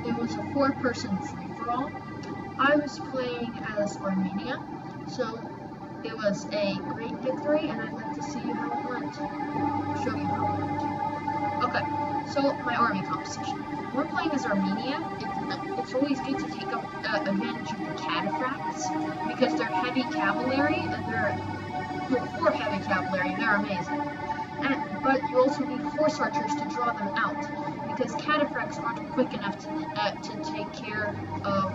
it was a 4-person free-for-all. I was playing as Armenia, so it was a great victory, and I'd like to see how it went. Show you how it went. Okay, so my army composition. We're playing as Armenia. It's always good to take advantage of the cataphracts because they're heavy cavalry, and for heavy cavalry, they're amazing. But you also need horse archers to draw them out because cataphracts aren't quick enough to take care of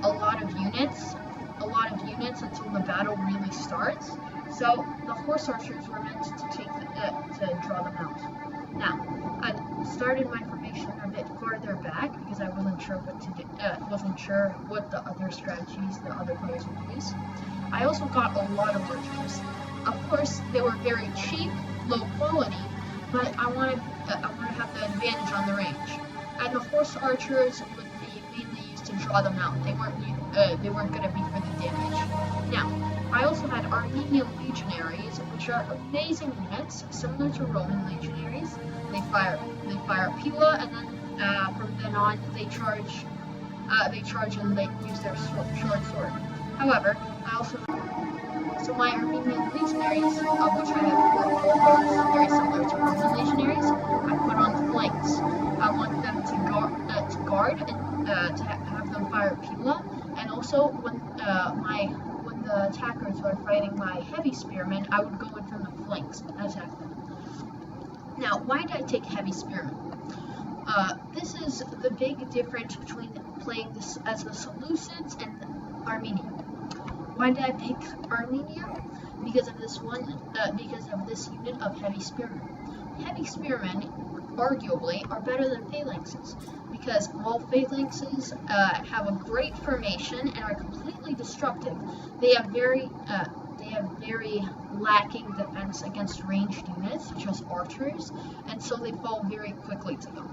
a lot of units until the battle really starts. So the horse archers were meant to draw them out. Now, I started my formation a bit farther back because I wasn't sure what to do. Wasn't sure what the other strategies the other players would use. I also got a lot of archers. Of course, they were very cheap, low quality, but I wanted to have the advantage on the range. And the horse archers would be mainly used to draw them out. They weren't going to be for the damage. Now, I also had Armenian legionaries, which are amazing units, similar to Roman legionaries. They fire Pila, and then from then on they charge and they use their short sword. However, so my Armenian legionaries, of which I have 4 colors, very similar to Roman legionaries, I put on the flanks. I want them to guard and to have them fire Pila, and also when the attackers were fighting my heavy spearmen, I would go in from the flanks and attack them. Now, why did I take heavy spearmen? This is the big difference between playing this as the Seleucids and Armenia. Why did I pick Armenia? Because of this unit of heavy spearmen. Heavy spearmen, arguably, are better than phalanxes, because while phalanxes have a great formation and are completely destructive, they have very lacking defense against ranged units, such as archers, and so they fall very quickly to them.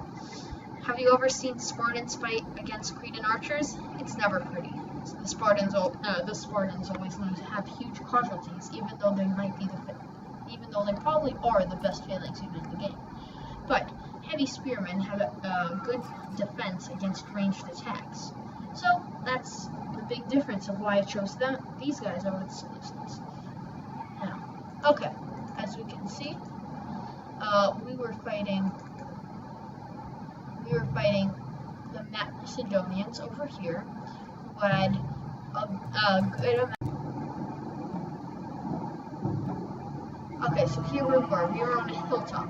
Have you ever seen Spartans fight against Cretan archers? It's never pretty. The Spartans always have huge casualties, even though they probably are the best phalanx unit in the game. But heavy spearmen have a good defense against ranged attacks. So that's the big difference of why I chose these guys over the Seleucids. Now, okay, as we can see, we were fighting the Macedonians over here, who had a good amount. Okay, so here we were on a hilltop.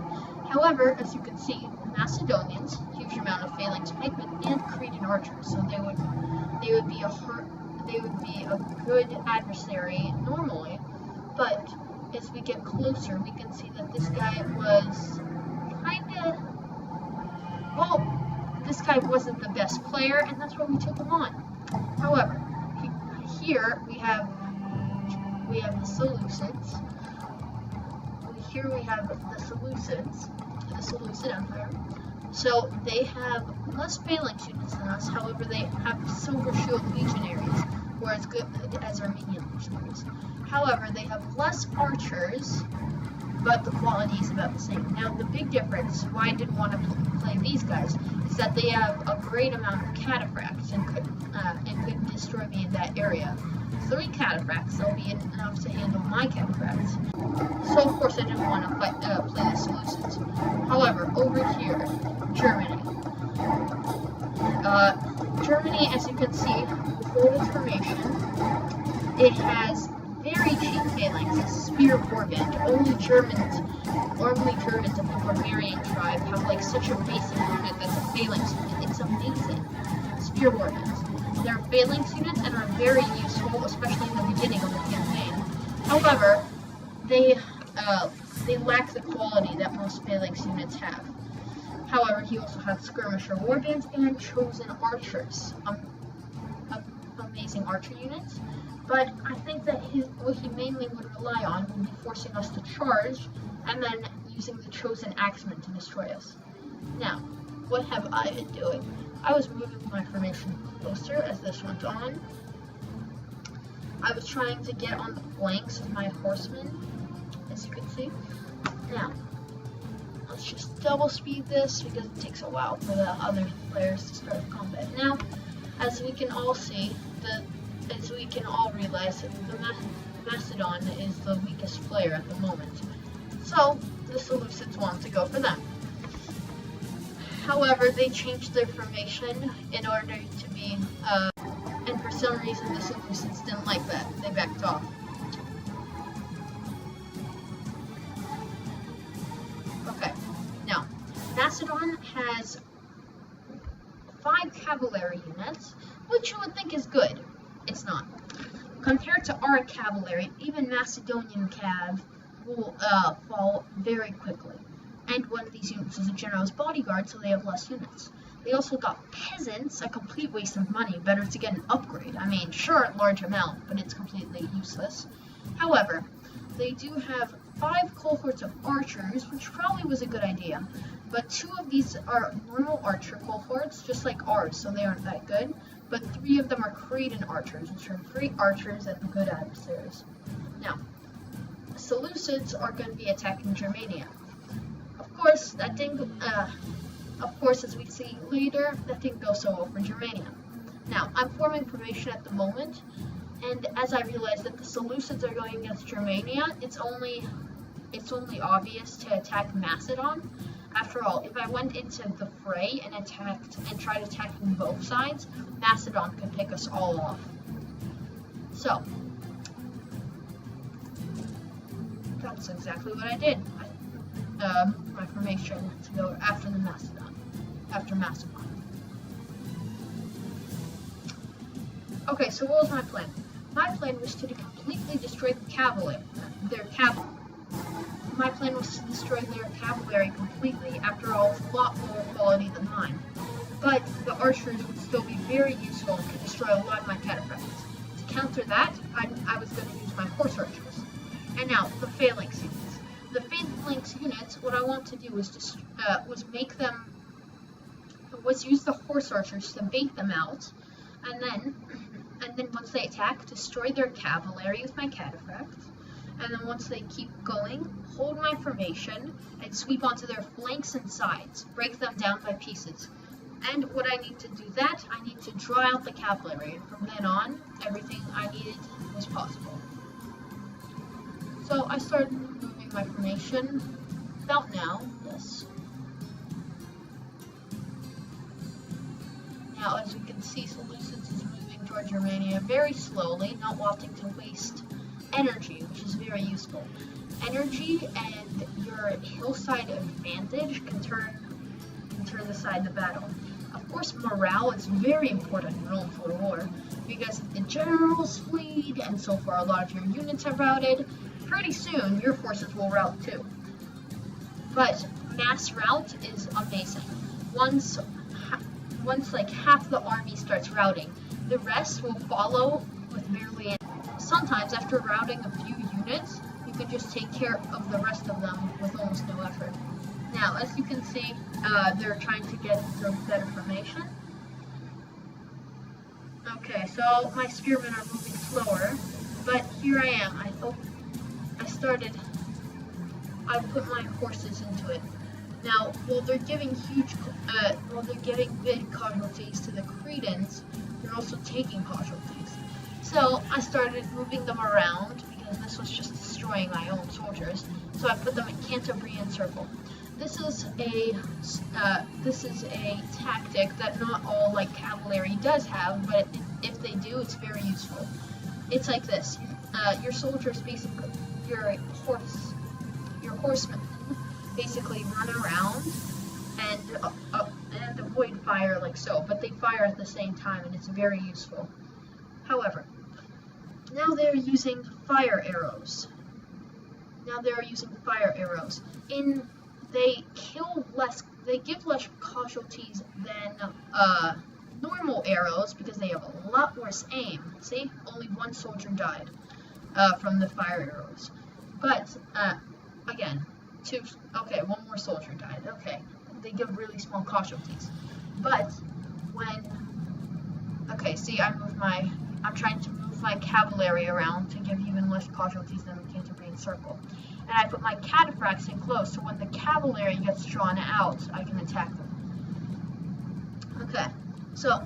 However, as you can see, Macedonians, huge amount of phalanx pikemen, and Cretan archers, so they would be a good adversary normally. But as we get closer, we can see that this guy was this guy wasn't the best player, and that's why we took him on. However, here we have the Seleucids. Here we have the Seleucid Empire. So they have less phalanx units than us, however they have silver shield legionaries, who are as good as Armenian legionaries. However, they have less archers, but the quality is about the same. Now, the big difference, why I didn't want to play these guys, is that they have a great amount of cataphracts and could destroy me in that area. 3 cataphracts, they'll be enough to handle my cataphracts. So, of course, I didn't want to play the Seleucids. However, over here, Germany. Germany, as you can see, before its formation, it has very cheap phalanxes, spear warband. Only Germans of the barbarian tribe have like such a basic unit that's a phalanx unit. It's amazing. Spear warbands. They're phalanx units and are very useful, especially in the beginning of the campaign. However, they lack the quality that most phalanx units have. However, he also has skirmisher warbands and chosen archers. Amazing archer units. But I think that what he mainly would rely on would be forcing us to charge and then using the chosen axemen to destroy us. Now, what have I been doing? I was moving my formation closer as this went on. I was trying to get on the flanks of my horsemen, as you can see. Now, let's just double speed this because it takes a while for the other players to start combat. Now, as we can all see, as we can all realize, that the Macedon is the weakest player at the moment. So, the Seleucids want to go for them. However, they changed their formation in order to be, and for some reason the Seleucids didn't like that. They backed off. Okay, now, Macedon has 5 cavalry units, which you would think is good. It's not. Compared to our cavalry, even Macedonian cav will fall very quickly. And one of these units is a general's bodyguard, so they have less units. They also got peasants, a complete waste of money. Better to get an upgrade. I mean, sure, large amount, but it's completely useless. However, they do have 5 cohorts of archers, which probably was a good idea. But 2 of these are normal archer cohorts, just like ours, so they aren't that good. But 3 of them are Cretan archers, which are great archers and good adversaries. Now, Seleucids are going to be attacking Germania. Of course, as we see later, that didn't go so well for Germania. Now, I'm forming formation at the moment, and as I realize that the Seleucids are going against Germania, it's only obvious to attack Macedon. After all, if I went into the fray and tried attacking both sides, Macedon could pick us all off. So, that's exactly what I did. My formation to go after Macedon. Okay, so what was my plan? My plan was to completely destroy the cavalry. My plan was to destroy their cavalry completely. After all, it's a lot lower quality than mine. But the archers would still be very useful and could destroy a lot of my cataphracts. To counter that, I was going to use my horse archers. And now, the phalanx units. The phalanx units, what I want to do was use the horse archers to bait them out, and then once they attack, destroy their cavalry with my cataphracts, and then once they keep going, hold my formation and sweep onto their flanks and sides, break them down by pieces. And what I need to do that, I need to draw out the cavalry, and from then on, everything I needed was possible. So I started moving my formation about now, yes. Now, as you can see, Seleucids is moving toward Germania very slowly, not wanting to waste energy, which is very useful. Energy and your hillside advantage can turn the battle. Of course, morale is very important in Rome for war, because if the generals fleed, and so far a lot of your units have routed, pretty soon your forces will rout too. But mass rout is amazing. Once like half the army starts routing, the rest will follow with barely any. Sometimes after routing a few units, you can just take care of the rest of them with almost no effort. Now, as you can see, they're trying to get into better formation. Okay, so my spearmen are moving slower, but here I am. I put my horses into it. Now, while they're giving big casualties to the Cretans, they're also taking casualties. So I started moving them around because this was just destroying my own soldiers. So I put them in Cantabrian circle. This is a tactic that not all cavalry does have, but if they do, it's very useful. It's like this: your soldiers basically, your horsemen basically run around and avoid fire like so, but they fire at the same time, and it's very useful. However, now they're using fire arrows. They give less casualties than normal arrows because they have a lot worse aim. See, only 1 soldier died from the fire arrows. But again, 1 more soldier died. Okay, they give really small casualties. But see, I'm trying to move my cavalry around to give even less casualties than the Cantabrian circle. and I put my cataphracts in close, so when the cavalry gets drawn out, I can attack them. Okay, so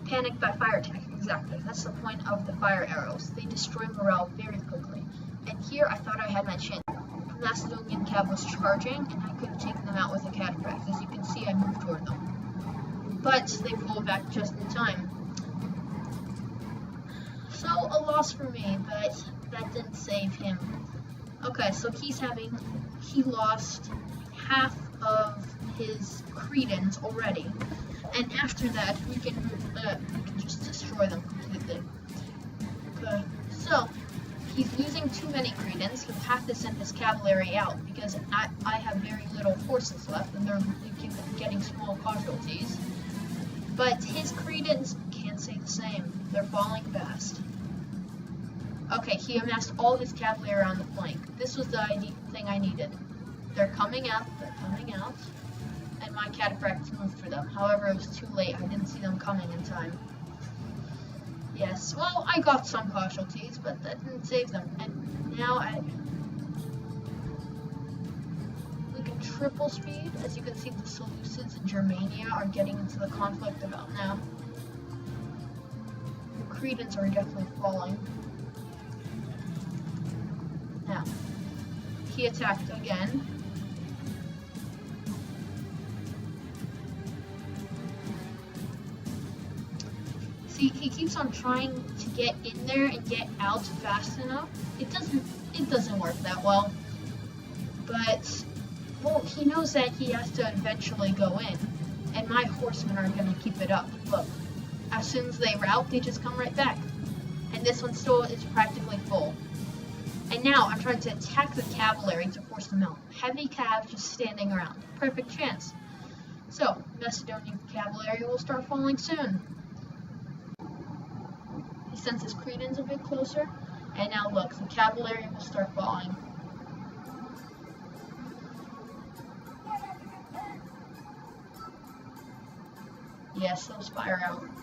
panic by fire attack, exactly. That's the point of the fire arrows. They destroy morale very quickly. And here I thought I had my chance. The Macedonian cav was charging, and I could have taken them out with a cataphract. As you can see, I moved toward them. But they pulled back just in time. So, a loss for me, but that didn't save him. Okay, so he lost half of his credence already. And after that, we can just destroy them completely. Okay, so he's losing too many credence. He'll have to send his cavalry out because I have very little forces left, and they're getting small casualties. But his credence can't say the same. They're falling fast. Okay, he amassed all his cavalry around the flank. This was the thing I needed. They're coming out, and my cataphracts moved through them. However, it was too late. I didn't see them coming in time. Yes, well, I got some casualties, but that didn't save them. And now we can triple speed. As you can see, the Seleucids in Germania are getting into the conflict about now. The Cretans are definitely falling. Now, he attacked again. See, he keeps on trying to get in there and get out fast enough. It doesn't work that well. But, well, he knows that he has to eventually go in. And my horsemen are going to keep it up. Look, as soon as they rout, they just come right back. And this one still is practically full. And now I'm trying to attack the cavalry to force them out. Heavy cav just standing around. Perfect chance. So, Macedonian cavalry will start falling soon. He sends his credence a bit closer. And now look, the cavalry will start falling. Yes, those fire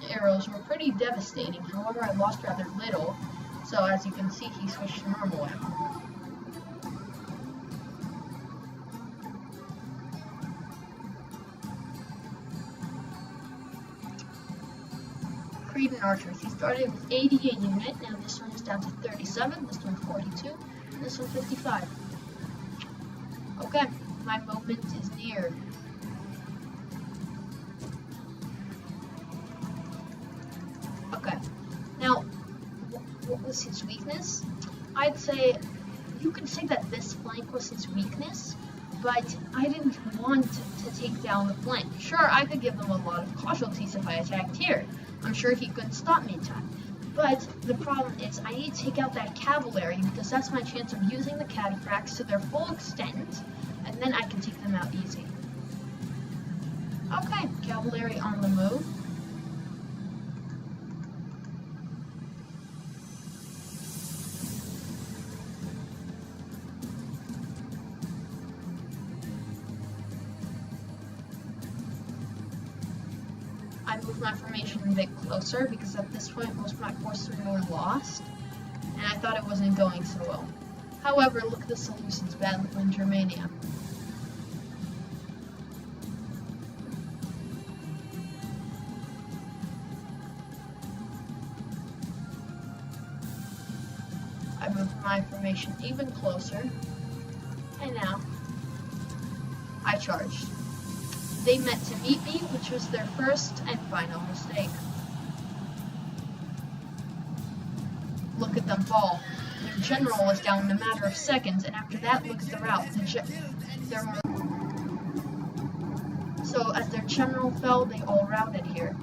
arrows were pretty devastating. However, I lost rather little. So as you can see, he switched to normal ammo. Cretan archers. He started with 80 a unit. Now this one is down to 37. This one 42. And this one 55. Okay, my moment is near. Okay, now. What was his weakness? I'd say, you could say that this flank was his weakness, but I didn't want to take down the flank. Sure, I could give them a lot of casualties if I attacked here. I'm sure he couldn't stop me in time. But the problem is, I need to take out that cavalry because that's my chance of using the cataphracts to their full extent, and then I can take them out easy. Okay, cavalry on the move. I moved my formation a bit closer because at this point most of my forces were lost, and I thought it wasn't going so well. However, look at the Seleucids battle in Germania. I moved my formation even closer, and now I charged. They meant to beat me, which was their first and final mistake. Look at them fall. Their general was down in a matter of seconds, and after that, look at the rout. So as their general fell, they all routed here.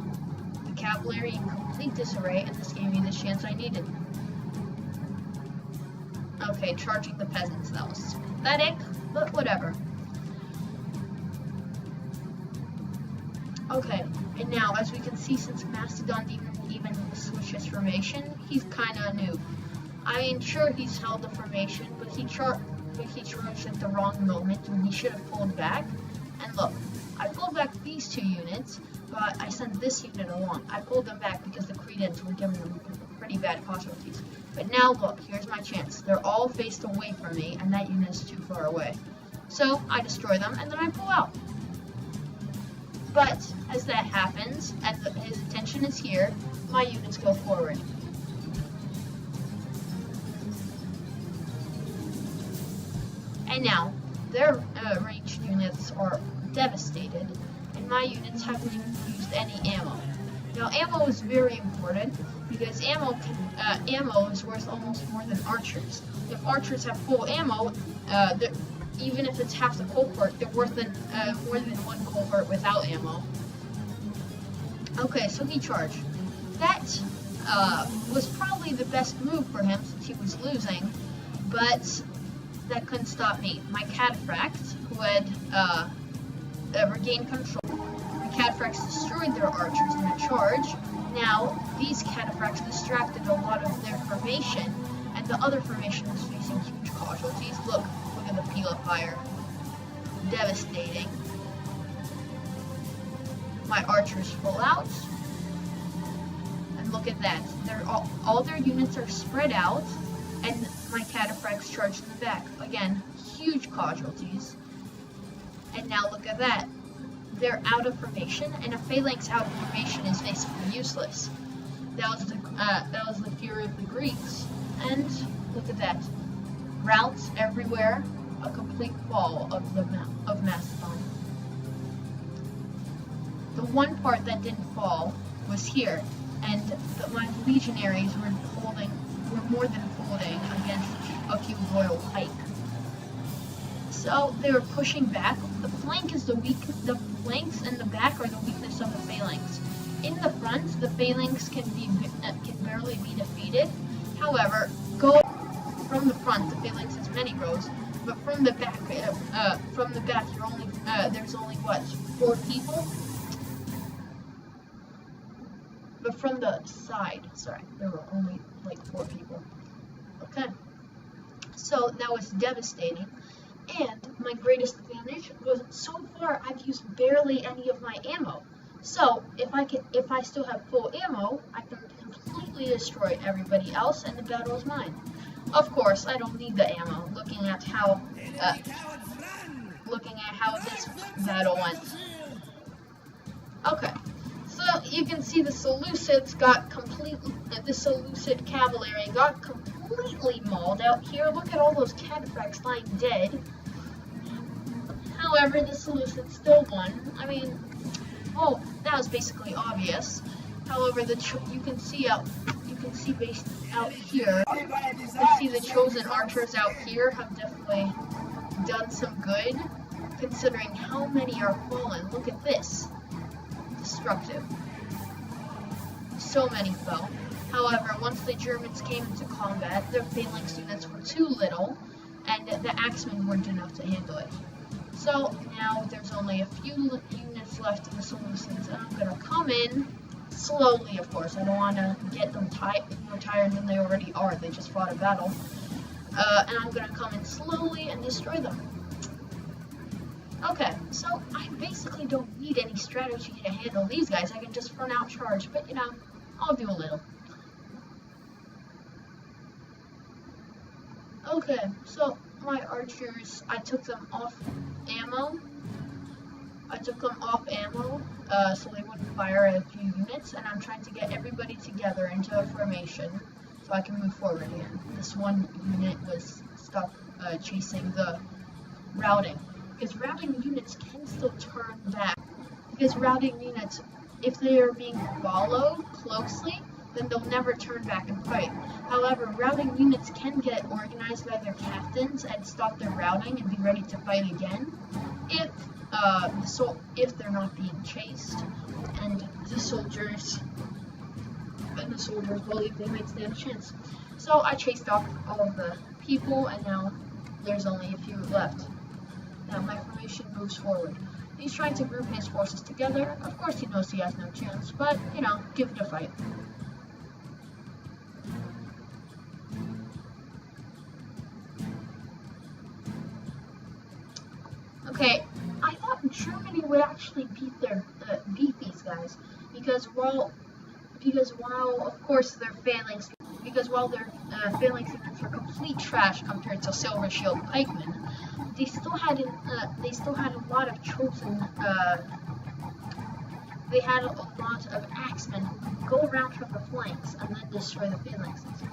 The cavalry in complete disarray, and this gave me the chance I needed. Okay, charging the peasants. That was pathetic, but whatever. Okay, and now, as we can see, since Macedon didn't even switch his formation, he's kinda new. I am sure he's held the formation, but he charged at the wrong moment when he should have pulled back. And look, I pulled back these two units, but I sent this unit along. I pulled them back because the Cretans were giving them pretty bad casualties. But now look, here's my chance. They're all faced away from me, and that unit is too far away. So I destroy them, and then I pull out. But as that happens, and his attention is here, my units go forward. And now, their ranged units are devastated, and my units haven't even used any ammo. Now, ammo is very important, because ammo is worth almost more than archers. If archers have full ammo, even if it's half the cohort, they're worth more than one cohort without ammo. Okay, so he charged. That was probably the best move for him since he was losing, but that couldn't stop me. My cataphracts, who had regained control, the cataphracts destroyed their archers in a charge. Now, these cataphracts distracted a lot of their formation, and the other formation was facing huge casualties. Look at the peel of fire. Devastating. My archers full out. And look at that. All their units are spread out, and my cataphracts charge in the back. Again, huge casualties. And now look at that. They're out of formation, and a phalanx out of formation is basically useless. That was the fury of the Greeks. And look at that. Routes everywhere. A complete fall of Macedon. The one part that didn't fall was here, and my legionaries were more than holding against a few royal pike. So they were pushing back. The flank is the flanks and the back are the weakness of the phalanx. In the front, the phalanx can barely be defeated. However, go from the front, the phalanx has many rows. But from the back, there's only what, 4 people? But from the side, sorry, there were only like 4 people. Okay, so that was devastating. And my greatest advantage was so far I've used barely any of my ammo. So if I still have full ammo, I can completely destroy everybody else, and the battle is mine. Of course, I don't need the ammo. Looking at how this battle went. Okay, so you can see the Seleucid cavalry got completely mauled out here. Look at all those cataphracts lying dead. However, the Seleucids still won. I mean, oh, that was basically obvious. However, you can see based out here. You can see the chosen archers out here have definitely done some good, considering how many are fallen. Look at this. Destructive. So many fell. However, once the Germans came into combat, their phalanx units were too little, and the axemen weren't enough to handle it. So now there's only a few units left in the Seleucids, and I'm gonna come in slowly, of course. I don't want to get them more tired than they already are. They just fought a battle. And I'm going to come in slowly and destroy them. Okay, so I basically don't need any strategy to handle these guys. I can just front out charge, but you know, I'll do a little. Okay, so my archers, I took them off ammo. So they wouldn't fire at a few units, and I'm trying to get everybody together into a formation so I can move forward again. This one unit was stuck chasing the routing, because routing units can still turn back. Because routing units, if they are being followed closely, then they'll never turn back and fight. However, routing units can get organized by their captains and stop their routing and be ready to fight again if they're not being chased, and the soldiers believe they might stand a chance. So I chased off all of the people, and now there's only a few left. Now my formation moves forward. He's trying to group his forces together. Of course he knows he has no chance, but, you know, give it a fight. Okay, I thought Germany would actually beat these guys, because while of course their phalanx, because while their phalanx units were complete trash compared to Silver Shield pikemen, they still had a lot of chosen. They had a lot of axemen who could go around from the flanks and then destroy the phalanxes.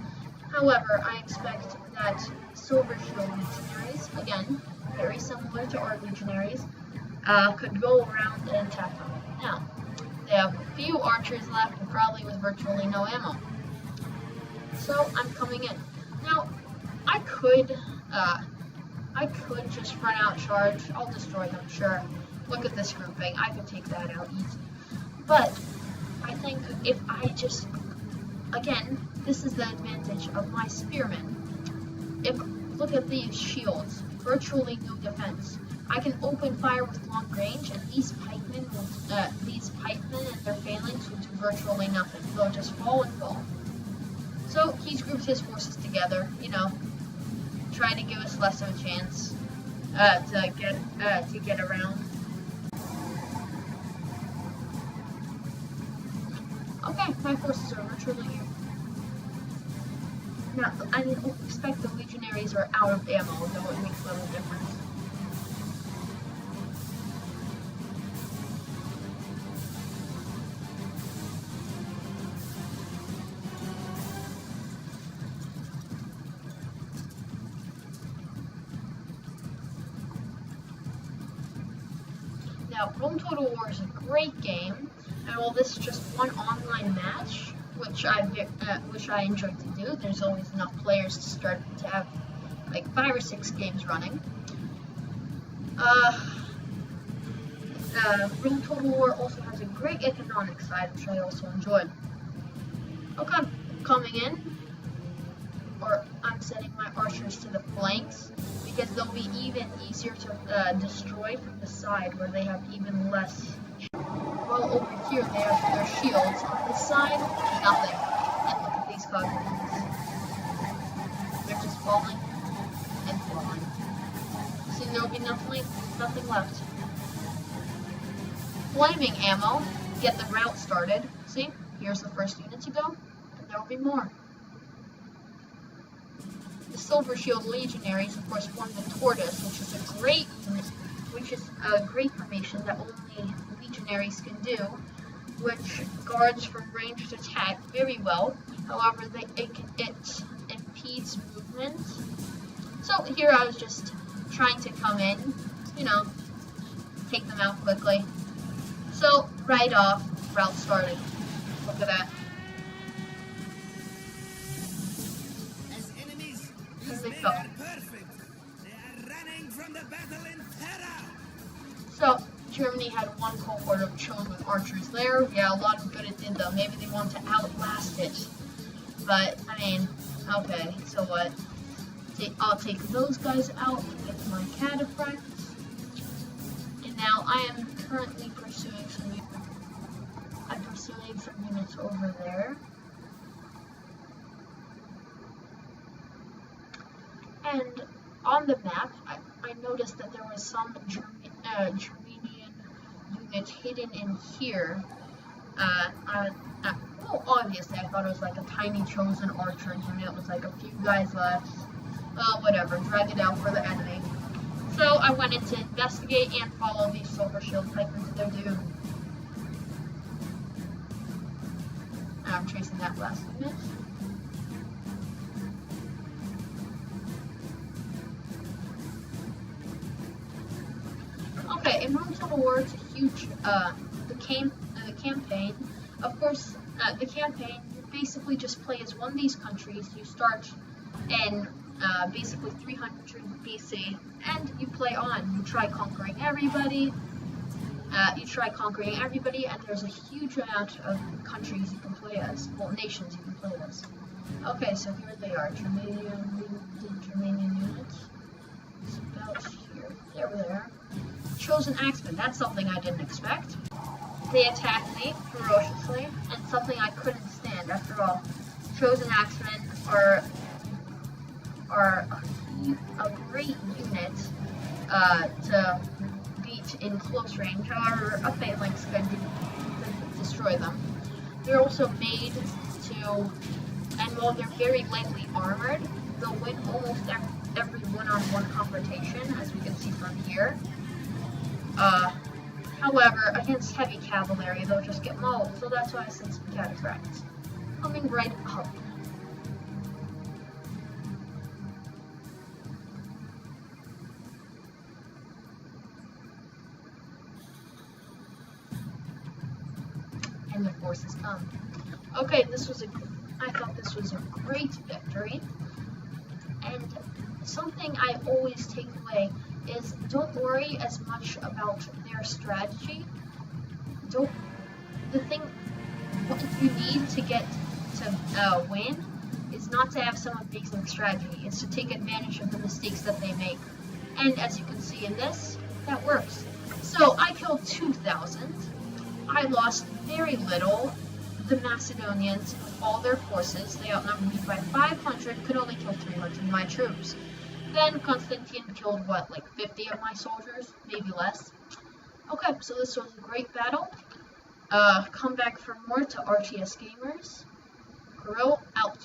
However, I expect that Silver Shield legionaries, again, very similar to our legionaries, could go around and attack them. Now, they have a few archers left and probably with virtually no ammo. So, I'm coming in. Now, I could just run out charge. I'll destroy them, sure. Look at this grouping. I could take that out easy. But, I think if I just, again, this is the advantage of my spearmen. Look at these shields, virtually no defense. I can open fire with long range, and these pikemen and their phalanx will do virtually nothing. They'll just fall and fall. So he's grouped his forces together, trying to give us less of a chance to get around. Okay, my forces are virtually here. Now, I expect the legionaries are out of ammo, though it makes little difference. Now, Rome Total War is a great game, and while this is just one online match, which I enjoy to do, there's always enough players to have like 5 or 6 games running. Rome Total War also has a great economic side, which I also enjoy. Okay, I'm coming in, or I'm setting my archers to the flanks, because they'll be even easier to destroy from the side where they have even less. Well, over here they have their shields. On this side, nothing. And look at these cognitions. They're just falling and falling. See, there'll be nothing left. Flaming ammo. Get the route started. See, here's the first unit to go, and there'll be more. The Silver Shield Legionaries, of course, form the Tortoise, which is a great formation that only Legionaries can do, which guards from ranged attack very well. However, it impedes movement. So here I was just trying to come in, take them out quickly. So right off, route started. Look at that. They are perfect. They are running from the battle in terror. So Germany had one cohort of chosen archers there. Yeah, a lot of good it did though. Maybe they want to outlast it. But I mean, okay, so what? I'll take those guys out with my cataphracts. And now I am currently pursuing some units over there. And on the map, I noticed that there was some Germanian unit hidden in here. Well, obviously, I thought it was like a tiny chosen archer unit with like a few guys left. Whatever, drag it out for the enemy. So I went in to investigate and follow these Silver Shield pikemen to their doom. I'm chasing that last unit. Okay, in Rome Total War, it's a huge, the campaign. Of course, the campaign, you basically just play as one of these countries. You start in basically 300 BC, and you play on. You try conquering everybody. And there's a huge amount of countries you can play as, well, nations you can play as. Okay, so here they are, Germanian units. It's about here. There we are. Chosen Axemen, that's something I didn't expect. They attacked me ferociously, and something I couldn't stand. After all, Chosen Axemen are a great unit to beat in close range. However, a phalanx could destroy them. They're also made to and while they're very lightly armored, they'll win almost every one-on-one confrontation, as we can see from here. However, against heavy cavalry, they'll just get mauled, so that's why I sent some cataphracts. Coming right up. And the forces come. Okay, I thought this was a great victory. And something I always take away is don't worry as much about their strategy. What you need to get to win is not to have some amazing strategy. It's to take advantage of the mistakes that they make. And as you can see in this, that works. So I killed 2,000. I lost very little. The Macedonians, with all their forces, they outnumbered me by 500, could only kill 300 of my troops. Then Constantine killed, what, like 50 of my soldiers? Maybe less. Okay, so this was a great battle. Come back for more to RTS Gamers. Grow out.